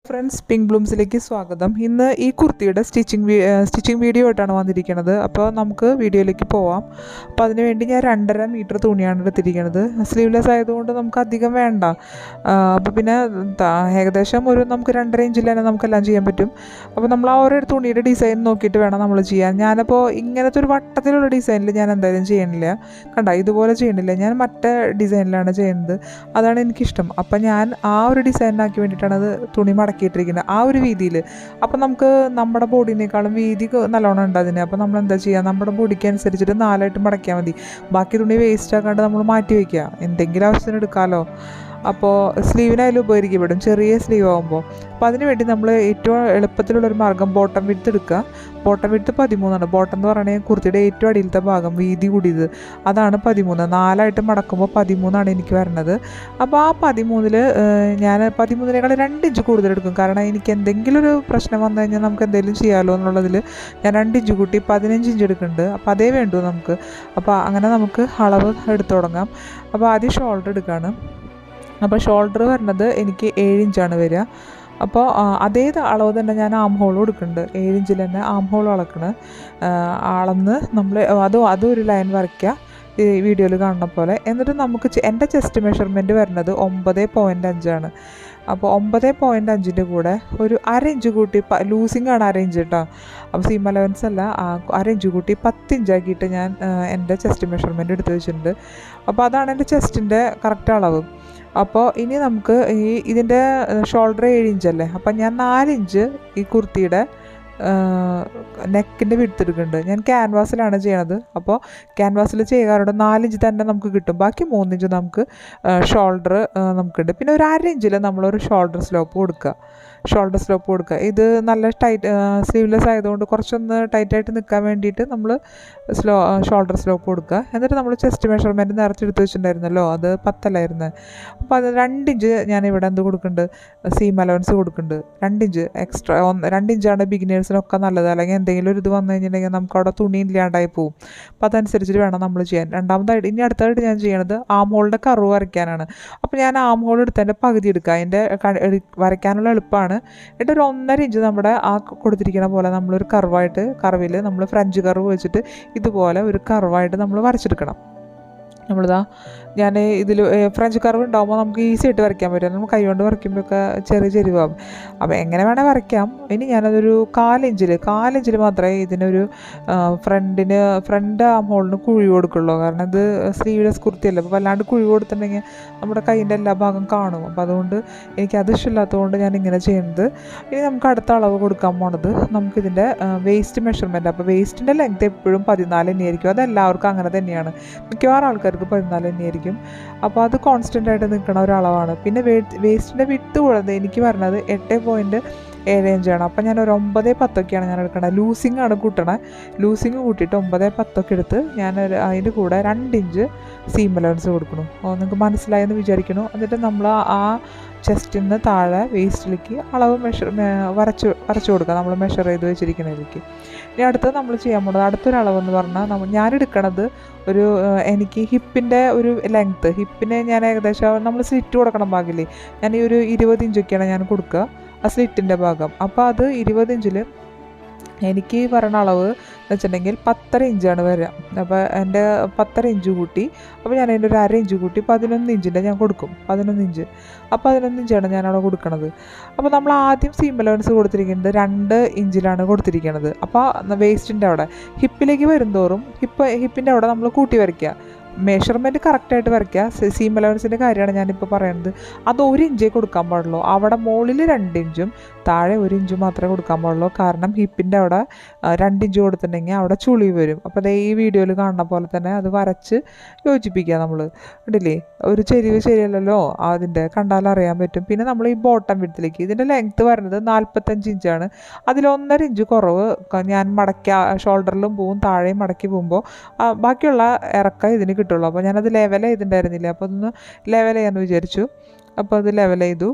Friends, pink ബ്ലൂംസിലേക്ക് സ്വാഗതം. ഇന്ന് ഈ കുർത്തിയുടെ സ്റ്റിച്ചിങ് വീഡിയോ ആയിട്ടാണ് വന്നിരിക്കുന്നത്. അപ്പോൾ നമുക്ക് വീഡിയോയിലേക്ക് പോവാം. അപ്പോൾ അതിനുവേണ്ടി ഞാൻ 2.5 മീറ്റർ തുണിയാണ് എടുത്തിരിക്കുന്നത്. സ്ലീവ്ലെസ് ആയതുകൊണ്ട് നമുക്ക് അധികം വേണ്ട. അപ്പോൾ പിന്നെ ഏകദേശം നമുക്ക് 2.5 ഇഞ്ചിൽ തന്നെ നമുക്കെല്ലാം ചെയ്യാൻ പറ്റും. അപ്പോൾ നമ്മൾ ആ ഒരു തുണിയുടെ ഡിസൈൻ നോക്കിയിട്ട് വേണം നമ്മൾ ചെയ്യാൻ. ഞാനപ്പോൾ ഇങ്ങനത്തെ ഒരു വട്ടത്തിലുള്ള ഡിസൈനിൽ ഞാൻ എന്തായാലും ചെയ്യണില്ല. കണ്ട, ഇതുപോലെ ചെയ്യണില്ല. ഞാൻ മറ്റേ ഡിസൈനിലാണ് ചെയ്യുന്നത്. അതാണ് എനിക്കിഷ്ടം. അപ്പോൾ ഞാൻ ആ ഒരു ഡിസൈനിനാക്കി വേണ്ടിയിട്ടാണ് അത് തുണി മടക്കിയിട്ടിരിക്കുന്നത്, ആ ഒരു വീതിയിൽ. അപ്പോൾ നമുക്ക് നമ്മുടെ ബോഡിനേക്കാളും വീതി നല്ലോണം ഉണ്ട് അതിന്. അപ്പോൾ നമ്മൾ എന്താ ചെയ്യുക, നമ്മുടെ ബോഡിക്ക് അനുസരിച്ചിട്ട് 4ആയിട്ട് മടക്കിയാൽ മതി. ബാക്കി തുണി വേസ്റ്റ് ആക്കാണ്ട് നമ്മൾ മാറ്റി വയ്ക്കുക, എന്തെങ്കിലും ആവശ്യത്തിന് എടുക്കാമല്ലോ. അപ്പോൾ സ്ലീവിനായാലും ഉപകരിക്കപ്പെടും, ചെറിയ സ്ലീവ് ആകുമ്പോൾ. അപ്പോൾ അതിന് വേണ്ടി നമ്മൾ ഏറ്റവും എളുപ്പത്തിലുള്ളൊരു മാർഗ്ഗം ബോട്ടം വിഡ്ത്ത് എടുക്കുക. ബോട്ടം വിഡ്ത്ത് 13ആണ്. ബോട്ടം എന്ന് പറയുന്നത് കുർത്തിയുടെ ഏറ്റവും അടിയിലത്തെ ഭാഗം, വീതി കൂടിയത്, അതാണ് 13. 4ആയിട്ട് മടക്കുമ്പോൾ 13ആണ് എനിക്ക് വരുന്നത്. അപ്പോൾ ആ 13-ൽ ഞാൻ 13-നേക്കാൾ 2 ഇഞ്ച് കൂടുതൽ എടുക്കും. കാരണം എനിക്ക് എന്തെങ്കിലും ഒരു പ്രശ്നം വന്നു കഴിഞ്ഞാൽ നമുക്ക് എന്തെങ്കിലും ചെയ്യാമല്ലോ എന്നുള്ളതിൽ ഞാൻ 2 ഇഞ്ച് കൂട്ടി 15 ഇഞ്ച് എടുക്കുന്നുണ്ട്. അപ്പോൾ അതേ വേണ്ടൂ നമുക്ക്. അപ്പോൾ അങ്ങനെ നമുക്ക് അളവ് എടുത്തു തുടങ്ങാം. അപ്പോൾ ആദ്യം ഷോൾഡർ എടുക്കുകയാണ്. അപ്പോൾ ഷോൾഡർ വരുന്നത് എനിക്ക് 7 ഇഞ്ചാണ് വരിക. അപ്പോൾ അതേ അളവ് തന്നെ ഞാൻ ആം ഹോളും എടുക്കുന്നുണ്ട്. 7 ഇഞ്ചിൽ തന്നെ ആം ഹോൾ അളക്കണം. അളന്ന് നമ്മൾ അതും ഒരു ലൈൻ വരയ്ക്കുക, ഈ വീഡിയോയിൽ കാണുന്ന പോലെ. എന്നിട്ട് നമുക്ക് എൻ്റെ ചെസ്റ്റ് മെഷർമെൻറ്റ് വരുന്നത് 9.5 അപ്പോൾ 9.5-ൻ്റെ കൂടെ ഒരു 1/2 ഇഞ്ച് കൂട്ടി, ലൂസിങ് ആണ് 1/2 ഇഞ്ച് കേട്ടോ. അപ്പോൾ സീം അലവൻസ് അല്ല, 1/2 ഇഞ്ച് കൂട്ടി 10 ഇഞ്ചാക്കിയിട്ട് ഞാൻ എൻ്റെ ചെസ്റ്റ് മെഷർമെൻറ്റ് എടുത്ത് വെച്ചിട്ടുണ്ട്. അപ്പോൾ അതാണ് എൻ്റെ ചെസ്റ്റിൻ്റെ കറക്റ്റ് അളവ്. അപ്പോൾ ഇനി നമുക്ക് ഇതിൻ്റെ ഷോൾഡർ 7 ഇഞ്ചല്ലേ. അപ്പം ഞാൻ 4 ഇഞ്ച് ഈ കുർത്തിയുടെ നെക്കിൻ്റെ വിഡ്ത്ത് എടുക്കുന്നുണ്ട്. ഞാൻ ക്യാൻവാസിലാണ് ചെയ്യണത്. അപ്പോൾ ക്യാൻവാസിൽ ചെയ്യാറുണ്ട് 4 ഇഞ്ച് തന്നെ നമുക്ക് കിട്ടും. ബാക്കി 3 ഇഞ്ച് നമുക്ക് ഷോൾഡർ നമുക്കുണ്ട്. പിന്നെ ഒരു 1/2 ഇഞ്ചിൽ നമ്മളൊരു ഷോൾഡർ സ്ലോപ്പ് കൊടുക്കുക. ഇത് നല്ല ടൈറ്റ് സ്ലീവ്ലെസ് ആയതുകൊണ്ട് കുറച്ചൊന്ന് ടൈറ്റായിട്ട് നിൽക്കാൻ വേണ്ടിയിട്ട് നമ്മൾ ഷോൾഡർ സ്ലോപ്പ് കൊടുക്കുക. എന്നിട്ട് നമ്മൾ ചെസ്റ്റ് മെഷർമെൻറ്റ് നേരത്തെ എടുത്ത് വെച്ചിട്ടുണ്ടായിരുന്നല്ലോ, അത് 10 അപ്പോൾ അത് 2 ഇഞ്ച് ഞാനിവിടെ എന്ത് കൊടുക്കുന്നുണ്ട്, സീം അലവൻസ് കൊടുക്കുന്നുണ്ട്. 2 ഇഞ്ച് എക്സ്ട്രാ. 2 ഇഞ്ചാണ് ബിഗിനേഴ്സിനൊക്കെ നല്ലത്. അല്ലെങ്കിൽ എന്തെങ്കിലും ഒരു ഇത് വന്നു കഴിഞ്ഞിട്ടുണ്ടെങ്കിൽ നമുക്ക് അവിടെ തുണി ഇല്ലാണ്ടായി പോകും. അപ്പോൾ അതനുസരിച്ചിട്ട് വേണം നമ്മൾ ചെയ്യാൻ. ഇനി അടുത്തായിട്ട് ഞാൻ ചെയ്യണത് ആം ഹോളിൻ്റെ കർവ് വരയ്ക്കാനാണ്. അപ്പോൾ ഞാൻ ആം ഹോൾ എടുത്തതിൻ്റെ പകുതി എടുക്കുക. അതിൻ്റെ വരയ്ക്കാനുള്ള എളുപ്പമാണ്. എന്നിട്ട് ഒരു 1.5 ഇഞ്ച് നമ്മുടെ ആ കൊടുത്തിരിക്കുന്ന പോലെ നമ്മളൊരു കർവിൽ നമ്മൾ ഫ്രഞ്ച് കർവ് വെച്ചിട്ട് ഇതുപോലെ ഒരു കർവായിട്ട് നമ്മൾ വരച്ചെടുക്കണം. ഞാൻ ഇതിൽ ഫ്രഞ്ച് കർവ് ഉണ്ടാകുമ്പോൾ നമുക്ക് ഈസി ആയിട്ട് വരയ്ക്കാൻ പറ്റും. നമ്മൾ കൈ കൊണ്ട് വരയ്ക്കുമ്പോഴൊക്കെ ചെറിയ ചെരിവാകും. അപ്പോൾ എങ്ങനെ വേണേൽ വരയ്ക്കാം. ഇനി ഞാനതൊരു 4 ഇഞ്ചിൽ മാത്രമേ ഇതിനൊരു ഫ്രണ്ട് ആം ഹോളിന് കുഴി കൊടുക്കുള്ളൂ. കാരണം ഇത് സ്ലീവ്ലെസ് കുർത്തിയല്ല. അപ്പോൾ വല്ലാണ്ട് കുഴി കൊടുത്തിട്ടുണ്ടെങ്കിൽ നമ്മുടെ കൈയിൻ്റെ എല്ലാ ഭാഗം കാണും. അപ്പോൾ അതുകൊണ്ട് എനിക്കത് ഇഷ്ടമില്ലാത്തതുകൊണ്ട് ഞാൻ ഇങ്ങനെ ചെയ്യുന്നത്. ഇനി നമുക്ക് അടുത്ത അളവ് കൊടുക്കാൻ പോണത് നമുക്കിതിൻ്റെ വേസ്റ്റ് മെഷർമെൻറ്റ്. അപ്പോൾ വേസ്റ്റിൻ്റെ ലെങ്ത് എപ്പോഴും 14 തന്നെയായിരിക്കും. അതെല്ലാവർക്കും അങ്ങനെ തന്നെയാണ്. മിക്കവാറും ആൾക്കാർക്ക് 14 തന്നെയായിരിക്കും. അപ്പോൾ അത് കോൺസ്റ്റൻ്റ് ആയിട്ട് നിൽക്കുന്ന ഒരളവാണ്. പിന്നെ വേസ്റ്റിൻ്റെ വിട്ട് കൂടാതെ എനിക്ക് പറഞ്ഞത് 8.7 ഇഞ്ചാണ്. അപ്പോൾ ഞാൻ ഒരു 9.10 ഞാൻ എടുക്കണത്. ലൂസിങ് ആണ് കൂട്ടണത്. ലൂസിങ് കൂട്ടിയിട്ട് 9.10 എടുത്ത് ഞാൻ അതിൻ്റെ കൂടെ 2 ഇഞ്ച് സീം അലവൻസ് കൊടുക്കണം. നിങ്ങൾക്ക് മനസ്സിലായെന്ന് വിചാരിക്കുന്നു. എന്നിട്ട് നമ്മൾ ആ ചെസ്റ്റിൽ നിന്ന് താഴെ വേസ്റ്റിലേക്ക് അളവ് വരച്ചു കൊടുക്കുക, നമ്മൾ മെഷർ ചെയ്ത് വെച്ചിരിക്കുന്നതിലേക്ക്. ഇനി അടുത്തത് നമ്മൾ ചെയ്യാൻ പോകുന്നത് അടുത്തൊരളവെന്ന് പറഞ്ഞാൽ ഞാനെടുക്കണത് എനിക്ക് ഹിപ്പിൻ്റെ ഒരു ലെങ്ത്ത്. ഹിപ്പിന് ഞാൻ ഏകദേശം നമ്മൾ സ്ലിറ്റ് കൊടുക്കണം ഭാഗില്ലേ, ഞാൻ ഈ ഒരു 20 ഇഞ്ചൊക്കെയാണ് ഞാൻ കൊടുക്കുക ആ സ്ലിറ്റിൻ്റെ ഭാഗം. അപ്പോൾ അത് 20 ഇഞ്ചിൽ എനിക്ക് പറയുന്ന അളവ് എന്ന് വെച്ചിട്ടുണ്ടെങ്കിൽ 10.5 ഇഞ്ചാണ് വരിക. അപ്പോൾ എൻ്റെ 10.5 ഇഞ്ച് കൂട്ടി, അപ്പോൾ ഞാൻ അതിൻ്റെ ഒരു 1/2 ഇഞ്ച് കൂട്ടി 11 ഇഞ്ചിൻ്റെ ഞാൻ കൊടുക്കും. 11 ഇഞ്ച്. അപ്പോൾ 11 ഇഞ്ചാണ് ഞാനവിടെ കൊടുക്കുന്നത്. അപ്പോൾ നമ്മൾ ആദ്യം സീം അലവൻസ് കൊടുത്തിരിക്കുന്നത് 2 ഇഞ്ചിലാണ് കൊടുത്തിരിക്കുന്നത്. അപ്പോൾ വേസ്റ്റിൻ്റെ അവിടെ ഹിപ്പിലേക്ക് വരുന്തോറും ഹിപ്പിൻ്റെ അവിടെ നമ്മൾ കൂട്ടി വരയ്ക്കുക. മെഷർമെൻറ്റ് കറക്റ്റായിട്ട് വരയ്ക്കുക. സീം അലവൻസിൻ്റെ കാര്യമാണ് ഞാനിപ്പോൾ പറയുന്നത്. അത് 1 ഇഞ്ചേ കൊടുക്കാൻ പാടുള്ളൂ. അവിടെ മുകളിൽ 2 ഇഞ്ചും താഴെ 1 ഇഞ്ച് മാത്രമേ കൊടുക്കാൻ പാടുള്ളൂ. കാരണം ഹിപ്പിൻ്റെ അവിടെ 2 ഇഞ്ച് കൊടുത്തിട്ടുണ്ടെങ്കിൽ അവിടെ ചുളിവ് വരും. അപ്പോൾ അതേ ഈ വീഡിയോയിൽ കാണുന്ന പോലെ തന്നെ അത് വരച്ച് യോജിപ്പിക്കുക. നമ്മൾ കണ്ടില്ലേ, ഒരു ചെരിവ് ശരിയല്ലല്ലോ, അതിൻ്റെ കണ്ടാലറിയാൻ പറ്റും. പിന്നെ നമ്മൾ ഈ ബോട്ടം വിഡ്ത്തിലേക്ക് ഇതിൻ്റെ ലെങ്ത്ത് വരുന്നത് 45 ഇഞ്ചാണ്. അതിൽ 1.5 ഇഞ്ച് കുറവ് ഞാൻ ഷോൾഡറിലും പോവും, താഴെയും മടക്കി പോകുമ്പോൾ ബാക്കിയുള്ള ഇറക്കം ഇതിന് കിട്ടുള്ളൂ. അപ്പോൾ ഞാനത് ലെവൽ ചെയ്തിട്ടുണ്ടായിരുന്നില്ല. അപ്പോൾ അതൊന്ന് ലെവൽ ചെയ്യാമെന്ന് വിചാരിച്ചു. അപ്പോൾ അത് ലെവൽ ചെയ്തു.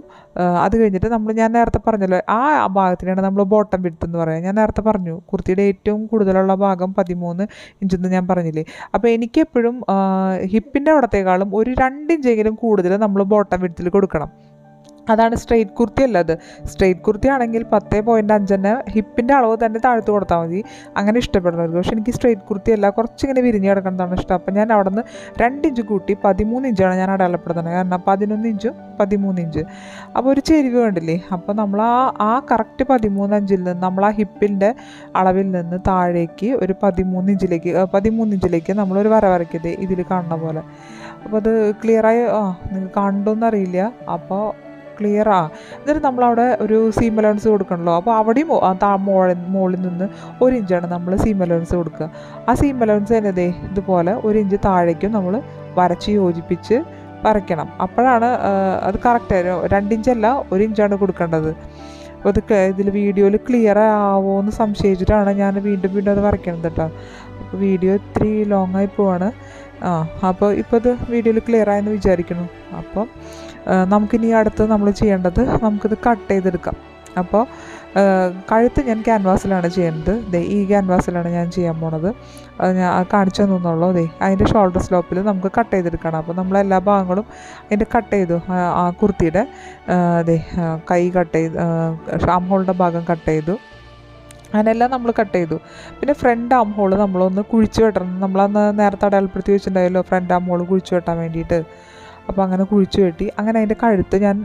അത് കഴിഞ്ഞിട്ട് ഞാൻ നേരത്തെ പറഞ്ഞല്ലോ, ആ ഭാഗത്തിനാണ് നമ്മൾ ബോട്ടം വിഡ്ത്ത് എന്ന് പറയുക. ഞാൻ നേരത്തെ പറഞ്ഞു കുർത്തിയുടെ ഏറ്റവും കൂടുതലുള്ള ഭാഗം 13 ഇഞ്ചെന്ന് ഞാൻ പറഞ്ഞില്ലേ. അപ്പോൾ എനിക്കെപ്പോഴും ഹിപ്പിൻ്റെ അവിടത്തേക്കാളും ഒരു 2 ഇഞ്ചെങ്കിലും കൂടുതൽ നമ്മൾ ബോട്ടം വിഡ്ത്തിൽ കൊടുക്കണം. അതാണ് സ്ട്രെയിറ്റ് കുർത്തി അല്ല. അത് സ്ട്രെയിറ്റ് കുർത്തി ആണെങ്കിൽ 10.5 തന്നെ ഹിപ്പിൻ്റെ അളവ് തന്നെ താഴ്ത്ത് കൊടുത്താൽ മതി, അങ്ങനെ ഇഷ്ടപ്പെടുന്നവർക്ക്. പക്ഷേ എനിക്ക് സ്ട്രെയിറ്റ് കുർത്തി അല്ല, കുറച്ചിങ്ങനെ വിരിഞ്ഞ് കിടക്കുന്നതാണ് ഇഷ്ടം. അപ്പം ഞാൻ അവിടെ നിന്ന് 2 ഇഞ്ച് കൂട്ടി 13 ഇഞ്ചാണ് ഞാൻ അടയാളപ്പെടുത്തുന്നത്. കാരണം 11 ഇഞ്ചും 13 ഇഞ്ച്. അപ്പോൾ ഒരു ചെരിവ് കണ്ടില്ലേ? അപ്പോൾ നമ്മൾ ആ കറക്റ്റ് 13 ഇഞ്ചിൽ നിന്ന് നമ്മൾ ആ ഹിപ്പിൻ്റെ അളവിൽ നിന്ന് താഴേക്ക് ഒരു 13 ഇഞ്ചിലേക്ക് നമ്മളൊരു വര വരയ്ക്കത് ഇതിൽ കാണുന്ന പോലെ. അപ്പോൾ അത് ക്ലിയറായി നിങ്ങൾക്ക് കണ്ടോന്നറിയില്ല. അപ്പോൾ എന്നിട്ട് നമ്മളവിടെ ഒരു സീം അലവൻസ് കൊടുക്കണമല്ലോ. അപ്പോൾ അവിടെയും മുകളിൽ നിന്ന് 1 ഇഞ്ചാണ് നമ്മൾ സീം അലവൻസ് കൊടുക്കുക. ആ സീം അലവൻസ് തന്നെ ഇതുപോലെ 1 ഇഞ്ച് താഴേക്കും നമ്മൾ വരച്ച് യോജിപ്പിച്ച് വരയ്ക്കണം. അപ്പോഴാണ് അത് കറക്റ്റ്. 2 ഇഞ്ചല്ല 1 ഇഞ്ചാണ് കൊടുക്കേണ്ടത്. അപ്പോൾ അത് ഇതിൽ വീഡിയോയിൽ ക്ലിയർ ആവുമോ എന്ന് സംശയിച്ചിട്ടാണ് ഞാൻ വീണ്ടും അത് വരയ്ക്കണത് കേട്ടോ. അപ്പോൾ വീഡിയോ ഇത്തിരി ലോങ് ആയി പോവാണ്. അപ്പോൾ ഇപ്പോൾ ഇത് വീഡിയോയിൽ ക്ലിയർ ആയെന്ന് വിചാരിക്കുന്നു. അപ്പം നമുക്കിനി അടുത്ത് നമ്മൾ ചെയ്യേണ്ടത് നമുക്കിത് കട്ട് ചെയ്തെടുക്കാം. അപ്പോൾ കഴുത്ത് ഞാൻ ക്യാൻവാസിലാണ് ചെയ്യുന്നത്. ഈ ക്യാൻവാസിലാണ് ഞാൻ ചെയ്യാൻ പോണത്. ഞാൻ കാണിച്ചു തന്നുള്ളൂ. അതിൻ്റെ ഷോൾഡർ സ്ലോപ്പിൽ നമുക്ക് കട്ട് ചെയ്തെടുക്കണം. അപ്പോൾ നമ്മളെല്ലാ ഭാഗങ്ങളും അതിൻ്റെ കട്ട് ചെയ്തു. ആ കുർത്തിയുടെ കൈ കട്ട് ചെയ്ത്, ആം ഹോളിൻ്റെ ഭാഗം കട്ട് ചെയ്തു. അങ്ങനെയെല്ലാം നമ്മൾ കട്ട് ചെയ്തു. പിന്നെ ഫ്രണ്ട് ആം ഹോള് നമ്മളൊന്ന് കുഴിച്ച് വെട്ടണം. നമ്മളന്ന് നേരത്തെ അടയാളപ്പെടുത്തി വെച്ചിട്ടുണ്ടായല്ലോ ഫ്രണ്ട് ആം ഹോള് കുഴിച്ച് വെട്ടാൻ വേണ്ടിയിട്ട്. അപ്പോൾ അങ്ങനെ കുഴിച്ച് വെട്ടി അങ്ങനെ അതിൻ്റെ കഴുത്ത് ഞാൻ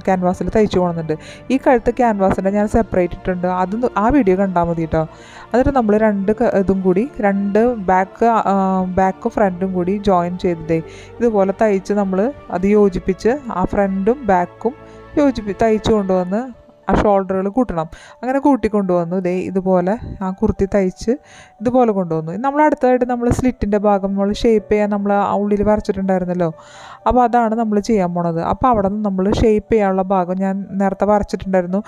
ക്യാൻവാസിൽ തയ്ച്ചു പോകുന്നുണ്ട്. ഈ കഴുത്ത് ക്യാൻവാസിൻ്റെ ഞാൻ സെപ്പറേറ്റ് ഇട്ടിട്ടുണ്ട്. ആ വീഡിയോ കണ്ടാൽ മതി കേട്ടോ. എന്നിട്ട് നമ്മൾ ഇതും കൂടി ബാക്കും ഫ്രണ്ടും കൂടി ജോയിൻ ചെയ്തതേ ഇതുപോലെ തയ്ച്ച് നമ്മൾ അത് യോജിപ്പിച്ച് ആ ഫ്രണ്ടും ബാക്കും തയ്ച്ചു കൊണ്ടുവന്ന് ആ ഷോൾഡറുകൾ കൂട്ടണം. അങ്ങനെ കൂട്ടിക്കൊണ്ടുവന്നു. ഇതുപോലെ ആ കുർത്തി തയ്ച്ച് ഇതുപോലെ കൊണ്ടുവന്നു. നമ്മൾ അടുത്തതായിട്ട് നമ്മൾ സ്ലിറ്റിൻ്റെ ഭാഗം നമ്മൾ ഷേപ്പ് ചെയ്യാൻ നമ്മൾ ആ ഉള്ളിൽ വരച്ചിട്ടുണ്ടായിരുന്നല്ലോ. അപ്പോൾ അതാണ് നമ്മൾ ചെയ്യാൻ പോണത്. അപ്പോൾ അവിടെ നിന്ന് നമ്മൾ ഷേപ്പ് ചെയ്യാനുള്ള ഭാഗം ഞാൻ നേരത്തെ വരച്ചിട്ടുണ്ടായിരുന്നു.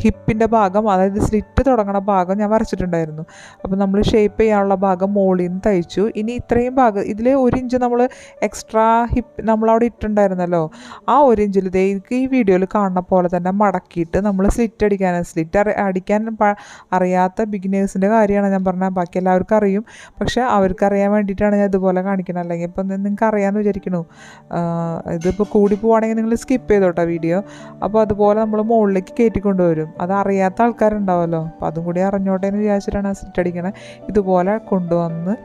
ഹിപ്പിൻ്റെ ഭാഗം, അതായത് സ്ലിറ്റ് തുടങ്ങണ ഭാഗം ഞാൻ വരച്ചിട്ടുണ്ടായിരുന്നു. അപ്പോൾ നമ്മൾ ഷേപ്പ് ചെയ്യാനുള്ള ഭാഗം മുകളിൽ നിന്ന് തയ്ച്ചു. ഇനി ഇത്രയും ഭാഗം ഇതിൽ 1 ഇഞ്ച് നമ്മൾ എക്സ്ട്രാ നമ്മളവിടെ ഇട്ടുണ്ടായിരുന്നല്ലോ. ആ 1 ഇഞ്ചിൽ ഈ വീഡിയോയിൽ കാണുന്ന പോലെ തന്നെ മടക്കിയിട്ട് നമ്മൾ സ്ലിറ്റ് അടിക്കാൻ അറിയാത്ത ബിഗിനേഴ്സിൻ്റെ കാര്യമാണ് ഞാൻ പറഞ്ഞത്. ബാക്കി എല്ലാവർക്കും അറിയും, പക്ഷേ അവർക്കറിയാൻ വേണ്ടിയിട്ടാണ് ഞാൻ ഇതുപോലെ കാണിക്കുന്നത്. അല്ലെങ്കിൽ ഇപ്പം നിങ്ങൾക്ക് അറിയാമെന്ന് വിചാരിക്കണു. ഇതിപ്പോൾ കൂടി പോവുകയാണെങ്കിൽ നിങ്ങൾ സ്കിപ്പ് ചെയ്തോട്ടോ വീഡിയോ. അപ്പോൾ അതുപോലെ നമ്മൾ മുകളിലേക്ക് കയറ്റിക്കൊണ്ടുവരും. അത് അറിയാത്ത ആൾക്കാരുണ്ടാവുമല്ലോ, അപ്പോൾ അതും കൂടി അറിഞ്ഞോട്ടെ എന്ന് വിചാരിച്ചിട്ടാണ് സ്ലിറ്റ് അടിക്കണത്. ഇതുപോലെ കൊണ്ടുവന്ന്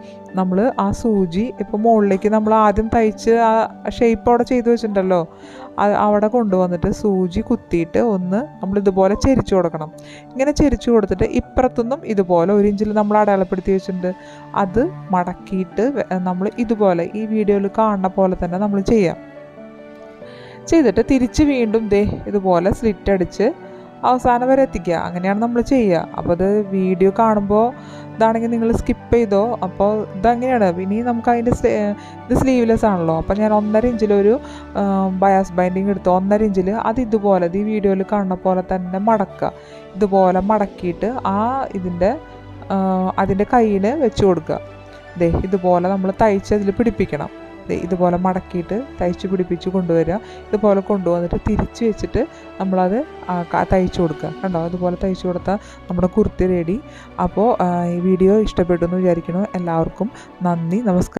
നമ്മൾ ആ സൂചി ഇപ്പോൾ മുകളിലേക്ക് നമ്മൾ ആദ്യം തയ്ച്ച് ആ ഷേപ്പ് അവിടെ ചെയ്ത് വെച്ചിട്ടുണ്ടല്ലോ, അവിടെ കൊണ്ടുവന്നിട്ട് സൂചി കുത്തിയിട്ട് ഒന്ന് നമ്മളിതുപോലെ ചെരിച്ചു കൊടുക്കണം. ഇങ്ങനെ ചെരിച്ചു കൊടുത്തിട്ട് ഇപ്പുറത്തുനിന്നും ഇതുപോലെ 1 ഇഞ്ചിൽ നമ്മൾ അടയാളപ്പെടുത്തി വെച്ചിട്ടുണ്ട്. അത് മടക്കിയിട്ട് നമ്മൾ ഇതുപോലെ ഈ വീഡിയോയിൽ കാണുന്ന പോലെ തന്നെ നമ്മൾ ചെയ്തിട്ട് തിരിച്ച് വീണ്ടും ഇതുപോലെ സ്ലിറ്റ് അടിച്ച് അവസാനം വരെ എത്തിക്കുക. അങ്ങനെയാണ് നമ്മൾ ചെയ്യുക. അപ്പോൾ അത് വീഡിയോ കാണുമ്പോൾ ഇതാണെങ്കിൽ നിങ്ങൾ സ്കിപ്പ് ചെയ്തോ. അപ്പോൾ ഇതങ്ങനെയാണ്. ഇനി നമുക്ക് അതിൻ്റെ ഇത് സ്ലീവ്ലെസ് ആണല്ലോ. അപ്പോൾ ഞാൻ 1.5 ഇഞ്ചിലൊരു ബയാസ് ബൈൻഡിങ് എടുത്തു. 1.5 ഇഞ്ചിൽ അത് ഇതുപോലെ ഈ വീഡിയോയിൽ കാണുന്ന പോലെ തന്നെ മടക്കുക. ഇതുപോലെ മടക്കിയിട്ട് അതിൻ്റെ കയ്യിൽ വെച്ച് കൊടുക്കുക. ഇതുപോലെ നമ്മൾ തയ്ച്ച് അതിൽ പിടിപ്പിക്കണം. ഇതുപോലെ മടക്കിയിട്ട് തയ്ച്ച് പിടിപ്പിച്ച് കൊണ്ടുവരിക. ഇതുപോലെ കൊണ്ടുവന്നിട്ട് തിരിച്ച് വെച്ചിട്ട് നമ്മളത് തയ്ച്ചു കൊടുക്കുക. കണ്ടോ? അതുപോലെ തയ്ച്ചു കൊടുത്താൽ നമ്മുടെ കുർത്തി റെഡി. അപ്പോൾ ഈ വീഡിയോ ഇഷ്ടപ്പെട്ടു എന്ന് വിചാരിക്കുന്നു. എല്ലാവർക്കും നന്ദി, നമസ്കാരം.